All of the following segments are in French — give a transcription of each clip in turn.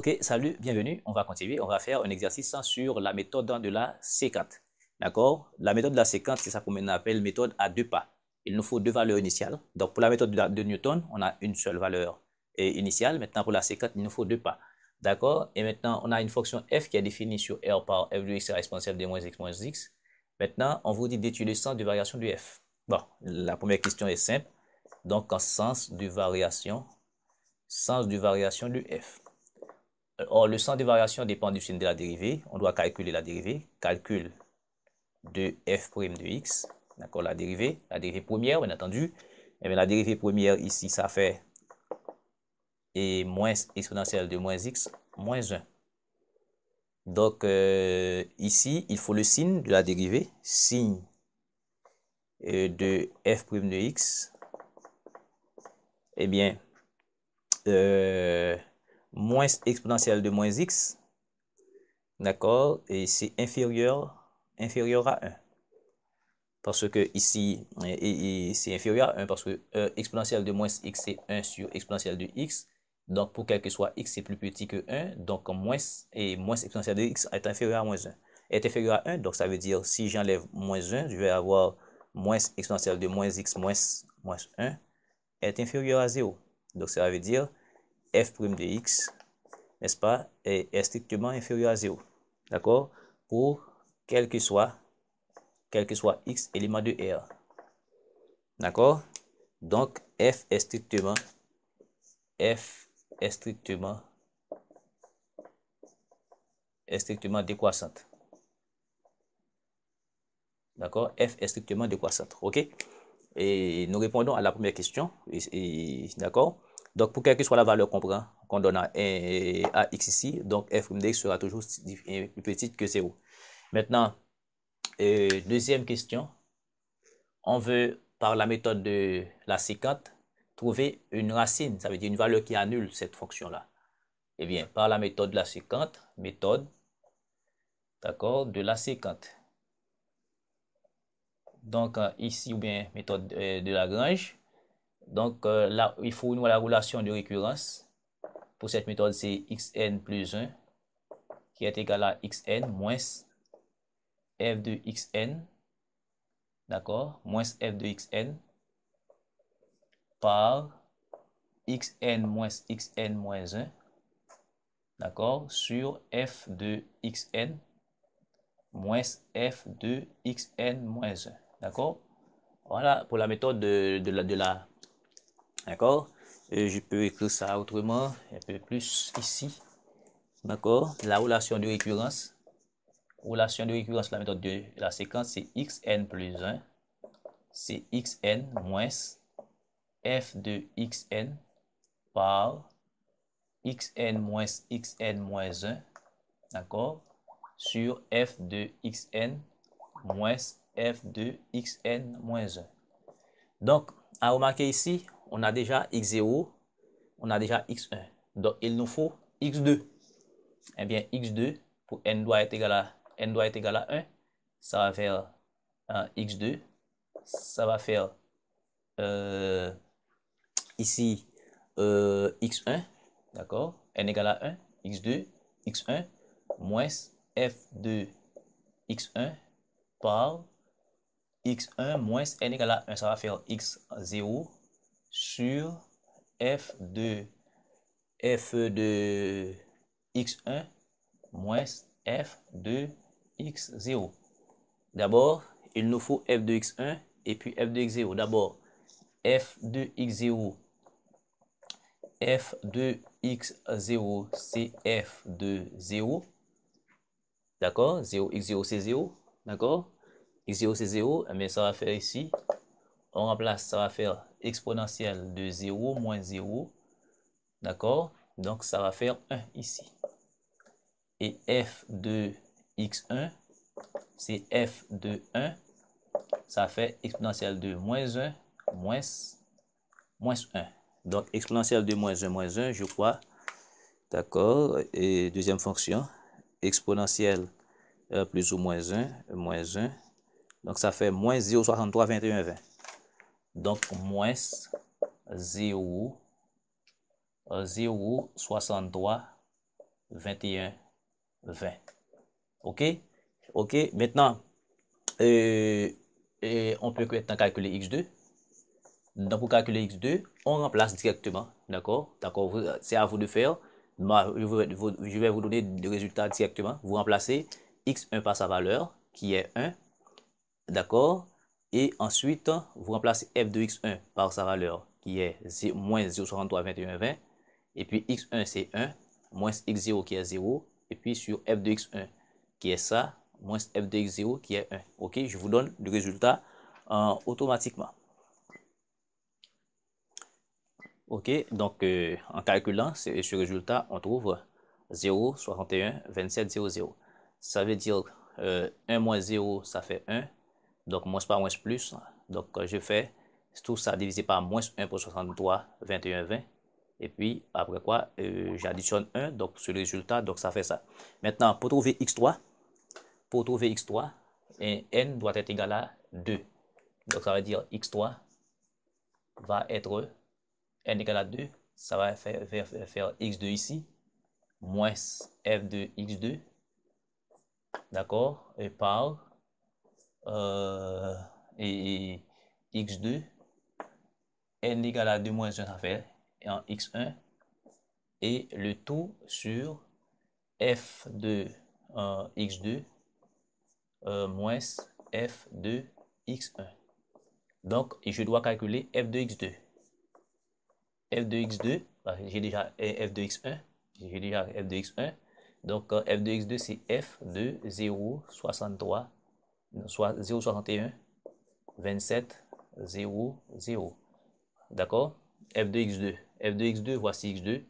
Ok, salut, bienvenue. On va continuer. On va faire un exercice sur la méthode de la séquente. D'accord? La méthode de la séquente, c'est ça qu'on appelle méthode à deux pas. Il nous faut deux valeurs initiales. Donc, pour la méthode de Newton, on a une seule valeur initiale. Maintenant, pour la séquente, il nous faut deux pas. D'accord? Et maintenant, on a une fonction f qui est définie sur r par f de x exponentielle de moins x moins x. Maintenant, on vous dit d'étudier le sens de variation de f. Bon, la première question est simple. Donc, en sens de variation de f. Or, le sens de variation dépend du signe de la dérivée. On doit calculer la dérivée. Calcul de f' de x. D'accord, la dérivée première, bien entendu. Et bien, la dérivée première, ici, ça fait et moins exponentielle de moins x moins 1. Donc, ici, il faut le signe de la dérivée. Signe de f' de x. Eh bien, moins exponentielle de moins x. D'accord, et c'est inférieur à 1. Parce que ici, c'est inférieur à 1 parce que exponentielle de moins x, c'est 1 sur exponentielle de x. Donc, pour quel que soit x, c'est plus petit que 1. Donc, moins exponentielle de x est inférieur à moins 1. Est inférieur à 1, donc ça veut dire, si j'enlève moins 1, je vais avoir moins exponentielle de moins x moins 1 est inférieur à 0. Donc, ça veut dire f' de x, n'est-ce pas, est strictement inférieur à 0. D'accord? Pour quel que soit x élément de R. D'accord? Donc, f est strictement décroissante. D'accord? F est strictement décroissante. OK? Et nous répondons à la première question. D'accord? Donc, pour quelle que soit la valeur qu'on donne à x ici, donc f' de x sera toujours plus petite que 0. Maintenant, deuxième question. On veut, par la méthode de la séquente, trouver une racine, ça veut dire une valeur qui annule cette fonction-là. Eh bien, par la méthode de la séquente, d'accord, de la séquente. Donc, ici, ou bien méthode de Lagrange. Donc, là, il faut nous la relation de récurrence. Pour cette méthode, c'est xn plus 1 qui est égal à xn moins f de xn, d'accord, moins f de xn par xn moins 1, d'accord, sur f de xn moins f de xn moins 1, d'accord. Voilà pour la méthode de la d'accord. Je peux écrire ça autrement, un peu plus ici, d'accord. La relation de récurrence la méthode de la séquence, c'est xn plus 1, c'est xn moins f de xn par xn moins 1, d'accord, sur f de xn moins f de xn moins 1. Donc, à remarquer ici, on a déjà x0, on a déjà x1. Donc, il nous faut x2. Eh bien, x2, pour n doit être égal à 1, ça va faire x2. Ça va faire ici x1, d'accord, n égale à 1, x2, x1, moins f de x1 par x1 moins n égale à 1, ça va faire x0 sur f de x1 moins f de x0. D'abord, il nous faut f de x1 et puis f de x0. D'abord, f de x0, c'est f de 0. D'accord? X0, c'est 0. D'accord? X0, c'est 0. Mais ça va faire ici. On remplace, ça va faire exponentielle de 0 moins 0. D'accord? Donc, ça va faire 1 ici. Et f de x1, c'est f de 1. Ça fait exponentielle de moins 1, moins 1. Donc, exponentielle de moins 1, je crois. D'accord? Et deuxième fonction, exponentielle plus ou moins 1, moins 1. Donc, ça fait moins 0,63, 21, 20. Donc, moins 0,63, 21, 20. OK? OK, maintenant, on peut maintenant calculer x2. Donc, pour calculer x2, on remplace directement. D'accord? D'accord, c'est à vous de faire. Moi, je vais vous donner le résultat directement. Vous remplacez x1 par sa valeur, qui est 1. D'accord? Et ensuite, vous remplacez f de x1 par sa valeur, qui est moins 0,63, 21, 20. Et puis x1, c'est 1, moins x0 qui est 0. Et puis sur f de x1, qui est ça, moins f de x0 qui est 1. OK? Je vous donne le résultat automatiquement. OK, donc en calculant ce résultat, on trouve 0, 61, 27, 0, 0. Ça veut dire 1 moins 0, ça fait 1. Donc moins par moins plus. Donc je fais tout ça divisé par moins 1 pour 63, 21, 20. Et puis après quoi, j'additionne 1, donc sur le résultat, donc ça fait ça. Maintenant, pour trouver x3, n doit être égal à 2. Donc ça veut dire x3 va être n égale à 2, ça va faire x2 ici, moins f de x2, d'accord, et par et x2, n égale à 2 moins 1, ça fait en x1, et le tout sur f de x2 moins f de x1. Donc, je dois calculer f de x2. F de x2, j'ai déjà f de x1, j'ai déjà f de x1. Donc, f de x2, c'est f de 0,63, soit 0,61, 27, 0, 0. D'accord? F de x2. F de x2, voici x2.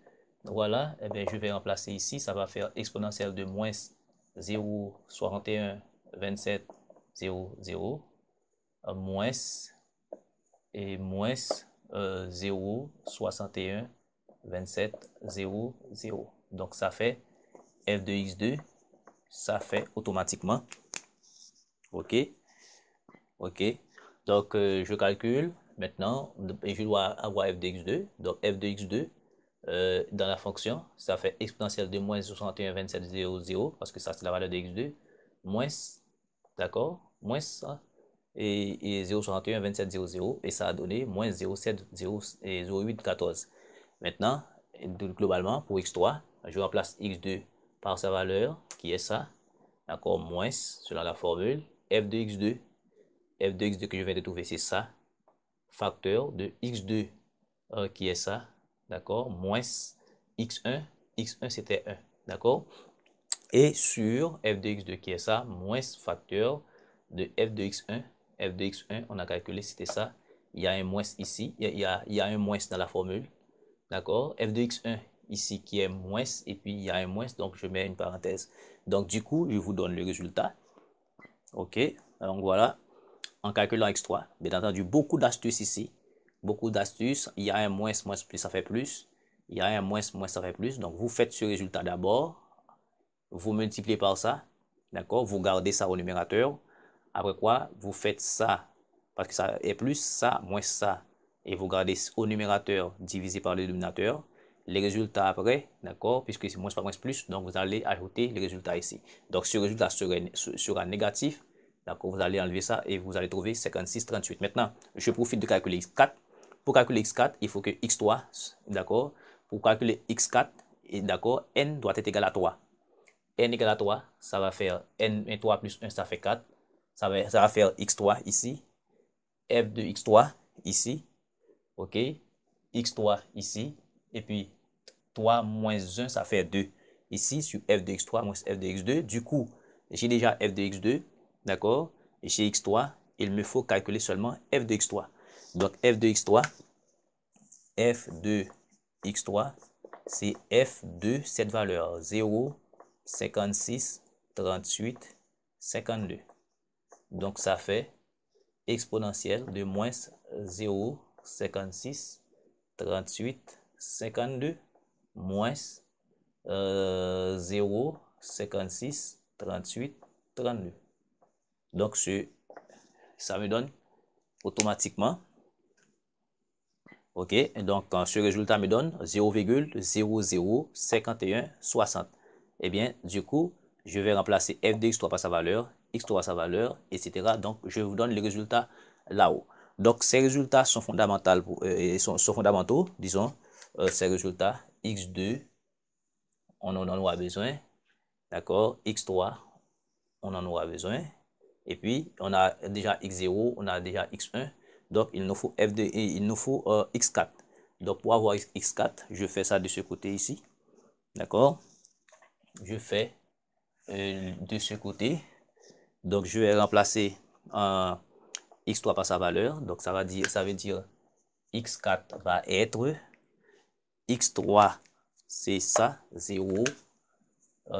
Voilà, eh bien, je vais remplacer ici, ça va faire exponentielle de moins 0,61, 27, 0, 0, moins et moins 0,61, 27, 0, 0. Donc, ça fait f de x2, ça fait automatiquement. OK? OK? Donc, je calcule maintenant et je dois avoir f de x2. Donc, f de x2 dans la fonction, ça fait exponentielle de moins 61, 27, 0, 0, parce que ça, c'est la valeur de x2, moins, d'accord? Moins ça, et 0,61, 27, 0, 0, et ça a donné moins 0,7, 0, et 0,8, 14. Maintenant, globalement, pour x3, je remplace x2 par sa valeur, qui est ça, d'accord, moins, selon la formule, f de x2, que je viens de trouver, c'est ça, facteur de x2, qui est ça, d'accord, moins x1, c'était 1, d'accord, et sur f de x2 qui est ça, moins facteur de f de x1, on a calculé, c'était ça, il y a un moins ici, il y a un moins dans la formule, d'accord, f de x1 ici qui est moins, et puis il y a un moins, donc je mets une parenthèse. Donc du coup, je vous donne le résultat. OK, donc voilà, en calculant x3, bien entendu, beaucoup d'astuces ici, beaucoup d'astuces, il y a un moins, plus, ça fait plus, il y a un moins, ça fait plus, donc vous faites ce résultat d'abord, vous multipliez par ça, d'accord, vous gardez ça au numérateur, après quoi, vous faites ça, parce que ça est plus, ça, moins ça, et vous gardez au numérateur divisé par le dénominateur, les résultats après, d'accord, puisque c'est moins par moins plus, donc vous allez ajouter les résultats ici. Donc ce résultat sera négatif, d'accord, vous allez enlever ça et vous allez trouver 56, 38. Maintenant, je profite de calculer x4. Pour calculer x4, il faut que x3, d'accord, pour calculer x4, d'accord, n doit être égal à 3. N égale à 3, ça va faire n 3 plus 1, ça fait 4. Ça va faire x3 ici, f de x3 ici, ok, x3 ici, et puis 3 moins 1, ça fait 2. Ici, sur f de x3 moins f de x2, du coup, j'ai déjà f de x2, d'accord, et chez x3, il me faut calculer seulement f de x3. Donc, f de x3, c'est f de cette valeur, 0, 56, 38, 52. Donc, ça fait exponentielle de moins 0, 56, 38, 52, moins 0, 56, 38, 32. Donc, ça me donne automatiquement, ok, donc ce résultat me donne 0,005160. eh bien, du coup, je vais remplacer f de x3 par sa valeur, x3 par sa valeur, etc. Donc, je vous donne les résultats là-haut. Donc, ces résultats sont fondamentaux, sont fondamentaux, disons, ces résultats x2, on en aura besoin, d'accord, x3, on en aura besoin, et puis, on a déjà x0, on a déjà x1, donc il nous faut il nous faut x4. Donc, pour avoir x4, je fais ça de ce côté ici, d'accord, je fais de ce côté. Donc, je vais remplacer x3 par sa valeur. Donc, ça veut dire x4 va être x3, c'est ça, 0,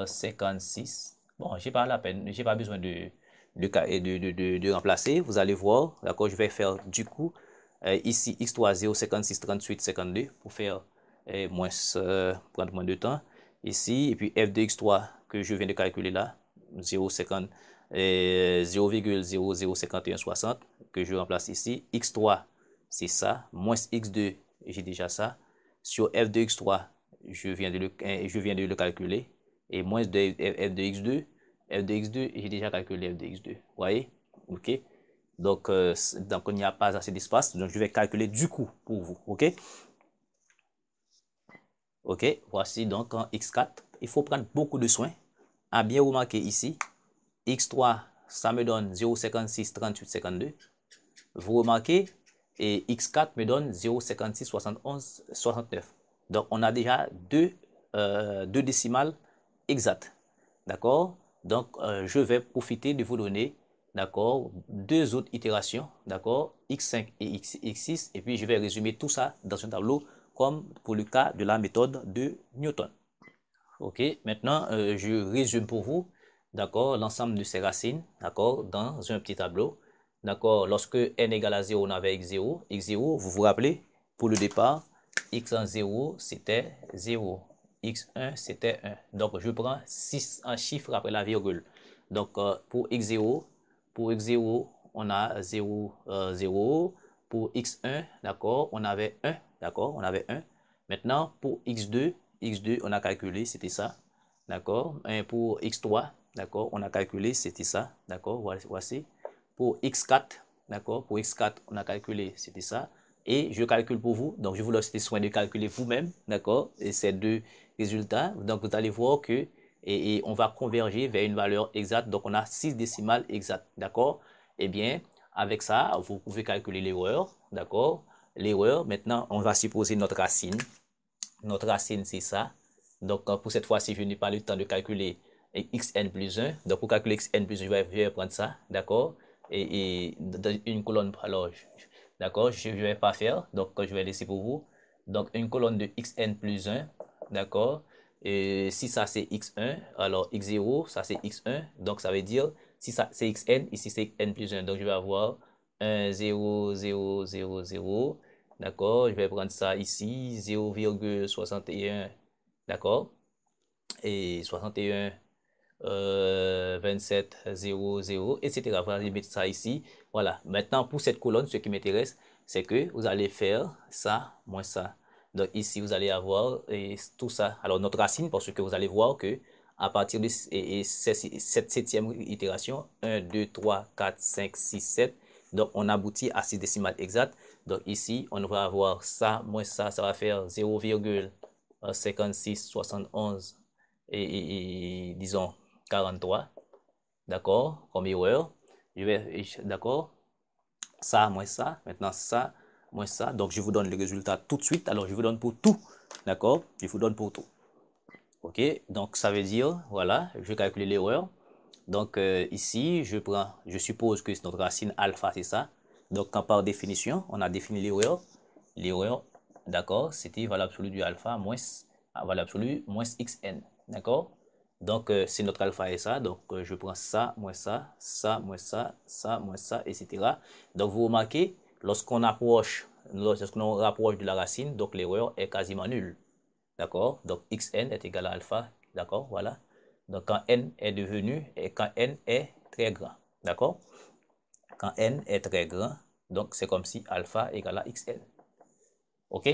56. Bon, j'ai pas la peine, j'ai pas besoin de remplacer. Vous allez voir, d'accord, je vais faire du coup ici x3, 0, 56, 38, 52 pour faire prendre moins de temps. Ici, et puis f de x3 que je viens de calculer là, 0,005160 que je remplace ici. x3, c'est ça, moins x2, j'ai déjà ça. Sur f de x3, je viens de le calculer. Et moins de f de x2, j'ai déjà calculé f de x2. Vous voyez? OK? Donc, il n'y a pas assez d'espace. Donc, je vais calculer du coup pour vous. OK? OK? Voici donc en x4. Il faut prendre beaucoup de soin à bien remarquer ici. x3, ça me donne 0,56, 38, 52. Vous remarquez, et x4 me donne 0,56, 71, 69. Donc, on a déjà deux décimales exactes. D'accord? Donc, je vais profiter de vous donner, d'accord, deux autres itérations, d'accord, x5 et x6, et puis je vais résumer tout ça dans un tableau comme pour le cas de la méthode de Newton. Ok, maintenant, je résume pour vous, d'accord, l'ensemble de ces racines, d'accord, dans un petit tableau. D'accord, lorsque n égale à 0, on avait x0. x0, vous vous rappelez, pour le départ, x en 0, c'était 0. x1, c'était 1. Donc, je prends 6 en chiffre après la virgule. Donc, pour x0, on a 0, 0. Pour x1, d'accord, on avait 1. D'accord, on avait 1. Maintenant, pour x2, on a calculé, c'était ça. D'accord. Pour x3, d'accord, on a calculé, c'était ça. D'accord, voici. Pour x4, d'accord, pour x4, on a calculé, c'était ça. Et je calcule pour vous. Donc, je vous laisse le soin de calculer vous-même, d'accord, et ces deux résultats. Donc, vous allez voir que et on va converger vers une valeur exacte. Donc, on a 6 décimales exactes, d'accord. Eh bien, avec ça, vous pouvez calculer l'erreur, d'accord. L'erreur, maintenant, on va supposer notre racine. Notre racine, c'est ça. Donc, pour cette fois-ci, je n'ai pas le temps de calculer xn plus 1. Donc, pour calculer xn plus 1, je vais prendre ça, d'accord? Et dans une colonne, alors, d'accord, je ne vais pas faire. Donc, je vais laisser pour vous. Donc, une colonne de xn plus 1, d'accord? Et si ça, c'est x1, alors x0, ça, c'est x1. Donc, ça veut dire, si ça, c'est xn, ici, c'est n plus 1. Donc, je vais avoir 1, 0, 0, 0, 0. D'accord, je vais prendre ça ici, 0,61, d'accord, et 61, 27, 0, 0, etc. Vous allez mettre ça ici. Voilà, maintenant pour cette colonne, ce qui m'intéresse, c'est que vous allez faire ça, moins ça. Donc ici, vous allez avoir tout ça. Alors notre racine, parce que vous allez voir que à partir de cette septième itération, 1, 2, 3, 4, 5, 6, 7, donc on aboutit à 6 décimales exactes. Donc ici, on va avoir ça, moins ça va faire 0,5671 et disons 43, d'accord, comme erreur. D'accord, ça, moins ça, maintenant ça, moins ça. Donc, je vous donne le résultat tout de suite. Alors, je vous donne pour tout, d'accord, je vous donne pour tout. Ok, donc ça veut dire, voilà, je vais calculer l'erreur. Donc, ici, je suppose que notre racine alpha, c'est ça. Donc, par définition, on a défini l'erreur. L'erreur, d'accord, c'était valeur absolue du alpha moins valeur absolue moins xn, d'accord. Donc, c'est notre alpha et ça. Donc, je prends ça, moins ça, ça, moins ça, ça, moins ça, etc. Donc, vous remarquez, lorsqu'on rapproche de la racine, donc l'erreur est quasiment nulle. D'accord? Donc, xn est égal à alpha. D'accord? Voilà. Donc, quand n est devenu et quand n est très grand. D'accord? Quand n est très grand, donc c'est comme si alpha égale à xn. OK?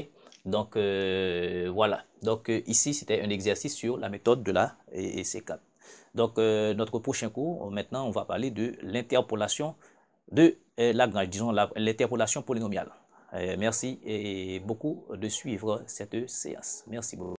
Donc, voilà. Donc, ici, c'était un exercice sur la méthode de la C4. Donc, notre prochain cours, maintenant, on va parler de l'interpolation de Lagrange, disons l'interpolation polynomiale. Merci et beaucoup de suivre cette séance. Merci beaucoup.